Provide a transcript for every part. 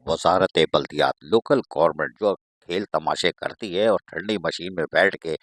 वजारत बल्दियात local government जो खेल तमाशे करती है और ठंडी मशीन में बैठ के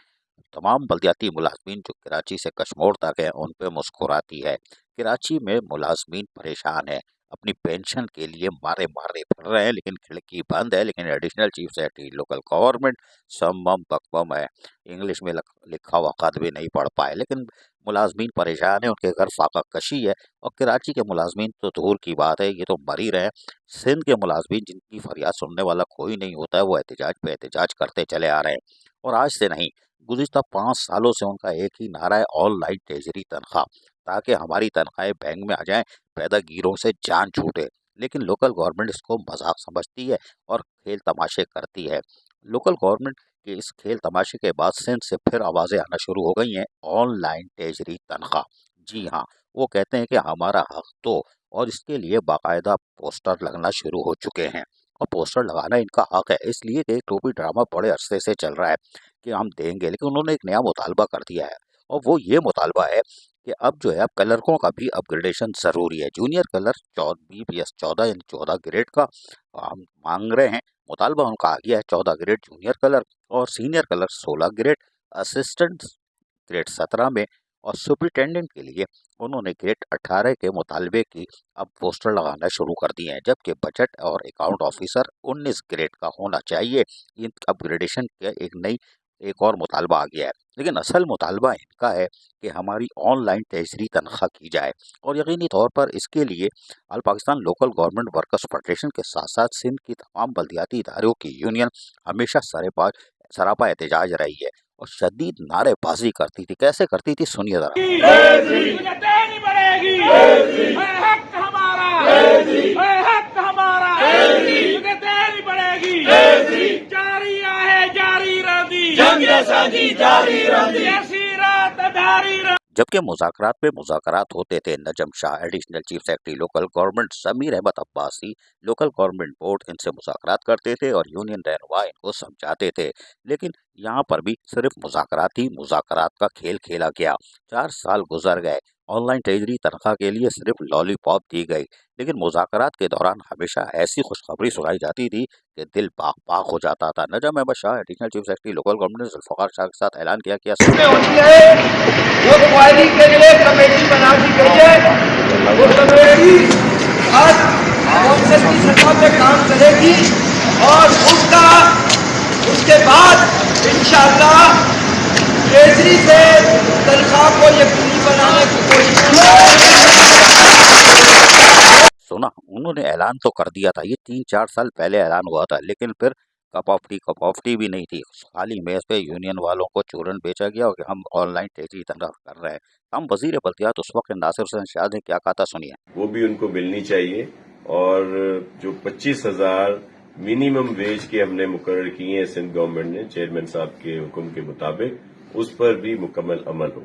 तमाम बल्दियाती मुलाजमीन जो कराची से कश्मीर तक है उन पे मुस्कुराती है। कराची में मुलाजमीन परेशान है, अपनी पेंशन के लिए मारे मारे फिर रहे हैं, लेकिन खिड़की बंद है। लेकिन additional chief secretary local government सम्मम बकबम है, इंग्लिश में लिखा हुआ खत भी नहीं पढ़ पाए। लेकिन मुलाजमीन परेशान है, उनके घर फाका कशी है। और कराची के मुलाजमीन तो दूर की बात है, ये तो मर ही रहे हैं। सिंध के मुलाजमीन जिनकी फरियाद सुनने वाला कोई नहीं होता है, वो एहतजाज पे एहतजाज करते चले आ रहे हैं। और आज से नहीं, गुज़िश्ता 5 सालों से उनका एक ही नारा है, ऑनलाइन ट्रेजरी तनख्वाह, ताकि हमारी तनख्वाहें बैंक में आ जाएं, पैदागीरों से जान छूटे। लेकिन लोकल गवर्नमेंट इसको मजाक समझती है और खेल तमाशे करती है। लोकल गवर्नमेंट के इस खेल तमाशे के बाद सिंध से फिर आवाज़ें आना शुरू हो गई हैं, ऑनलाइन ट्रेजरी तनख्वाह। जी हाँ, वो कहते हैं कि हमारा हक दो, और इसके लिए बाकायदा पोस्टर लगना शुरू हो चुके हैं। और पोस्टर लगाना इनका हक है, इसलिए कि टोपी ड्रामा बड़े अरसे से चल रहा है कि हम देंगे। लेकिन उन्होंने एक नया मुतालबा कर दिया है, और वो ये मुतालबा है कि अब जो है, अब क्लर्कों का भी अपग्रेडेशन ज़रूरी है। जूनियर क्लर्क 14 यानी 14 ग्रेड का हम मांग रहे हैं। मुतालबा उनका आ गया है 14 ग्रेड जूनियर क्लर्क, और senior clerk 16 grade, assistant grade 17 में, और सुपरिटेंडेंट के लिए उन्होंने ग्रेड 18 के मुतालबे की अब पोस्टर लगाना शुरू कर दिए हैं। जबकि बजट और अकाउंट ऑफिसर 19 ग्रेड का होना चाहिए। इन अपग्रेडेशन के एक और मुतालबा आ गया है। लेकिन असल मुतालबा इनका है कि हमारी ऑनलाइन ट्रेजरी तनख्वाह की जाए, और यकीनी तौर पर इसके लिए all Pakistan local government workers federation के साथ साथ सिंध की तमाम बल्दियाती इदारों की यूनियन हमेशा सरापा एहतजाज रही है और शदीद नारेबाजी करती थी। कैसे करती थी, सुनिए जरा। तुझे देनी पड़ेगी, है हक हमारा, है हक हमारा, तुझे देनी पड़ेगी। जारी है जारी रही जंग जारी रही ऐसी रात धारी। जबकि मुज़ाकरात पे मुज़ाकरात होते थे, Najam Shah additional chief secretary local government, Sameer Ahmed Abbasi local government board, इनसे मुज़ाकरात करते थे और यूनियन रहनुमा इनको समझाते थे। लेकिन यहाँ पर भी सिर्फ मुज़ाकरात ही मुज़ाकरात का खेल खेला गया। 4 साल गुजर गए, ऑनलाइन ट्रेजरी तनख्वाह के लिए सिर्फ लॉलीपॉप दी गई। लेकिन मुज़ाकरात के दौरान हमेशा ऐसी खुशखबरी सुनाई जाती थी कि दिल बाग बाग हो जाता था। Najam Ahmed Shah additional chief secretary local government ने जुल्फ़िकार शाह के साथ ऐलान किया होती है, वो क्वारी के लिए कमेटी बना दी गई है। वो कमेटी आज काउंसिल की सतह पे काम करेगी, और उसके बाद इंशाअल्लाह ट्रेजरी से तनख्वाह को यकीनी बनाने की कोशिश सुना, उन्होंने ऐलान तो कर दिया था, ये 3-4 साल पहले ऐलान हुआ था। लेकिन फिर कपॉफ्टी भी नहीं थी। खाली मेज पे यूनियन वालों को चूरन बेचा गया कि हम ऑनलाइन ट्रेजरी तनख्वाह कर रहे हैं। हम वजीर बल्दियात उस वक्त नासिर हुसैन शाह ने क्या कहा था, सुनिए। वो भी उनको मिलनी चाहिए, और जो 25,000 मिनिमम वेज के हमने मुकर्रर किए हैं सिंध गवर्नमेंट ने चेयरमैन साहब के हुक्म के मुताबिक, उस पर भी मुकम्मल अमल हो।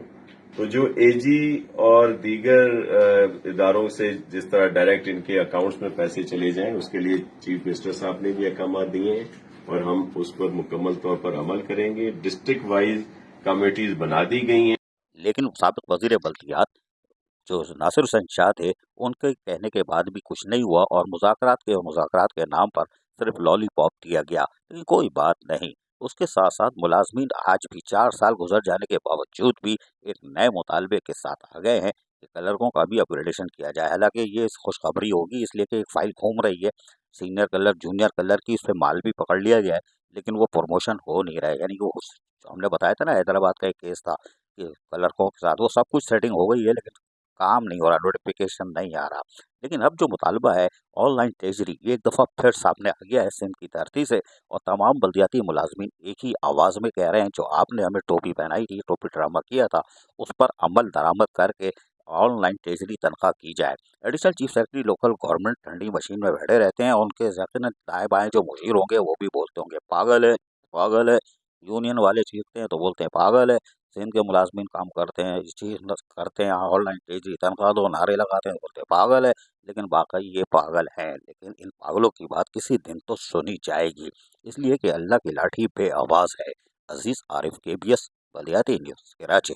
तो जो एजी और दीगर इदारों से जिस तरह डायरेक्ट इनके अकाउंट्स में पैसे चले जाएं, उसके लिए चीफ मिनिस्टर साहब ने भी अहकाम दिए हैं, और हम उस पर मुकम्मल तौर पर अमल करेंगे। डिस्ट्रिक्ट वाइज कमेटीज बना दी गई हैं। लेकिन साबिक वजीर बल्दियात जो नासिर हुसैन शाह थे, उनके कहने के बाद भी कुछ नहीं हुआ, और मुज़ाकरात के नाम पर सिर्फ लॉलीपॉप दिया गया। लेकिन कोई बात नहीं, उसके साथ साथ मुलाजमीन आज भी 4 साल गुजर जाने के बावजूद भी एक नए मुतालबे के साथ आ गए हैं कि क्लर्कों का भी अपग्रेडेशन किया जाए। हालांकि ये खुशखबरी होगी, इसलिए कि एक फाइल घूम रही है सीनियर क्लर्क जूनियर क्लर्क की, उस पर माल भी पकड़ लिया गया है, लेकिन वो प्रमोशन हो नहीं रहा है। यानी कि हमने बताया था ना, हैदराबाद का एक केस था कि क्लर्कों के साथ वो सब कुछ सेटिंग हो गई है, लेकिन काम नहीं हो रहा, नोटिफिकेशन नहीं आ रहा। लेकिन अब जो मुतालबा है ऑनलाइन ट्रेजरी, ये एक दफ़ा फिर सामने आ गया है सिंध की धरती से, और तमाम बल्दियाती मुलाजमीन एक ही आवाज़ में कह रहे हैं, जो आपने हमें टोपी पहनाई थी, टोपी ड्रामा किया था, उस पर अमल दरामद करके ऑनलाइन ट्रेजरी तनख्वाह की जाए। Additional chief secretary local government ठंडी मशीन में बैठे रहते हैं, और उनके यकीनन दाएँ बाएँ जो मुशीर होंगे वो भी बोलते होंगे पागल है, पागल है। यूनियन वाले चीखते हैं तो बोलते हैं पागल है। सिंध के मुलाजमीन काम करते हैं, इस चीज़ करते हैं, ऑनलाइन तेजी तनख्वाह दो, नारे लगाते हैं, बोलते हैं पागल है। लेकिन वाकई ये पागल हैं, लेकिन इन पागलों की बात किसी दिन तो सुनी जाएगी, इसलिए कि अल्लाह की लाठी पे आवाज़ है। अजीज़ आरिफ, KBS बलियाती न्यूज़, कराची।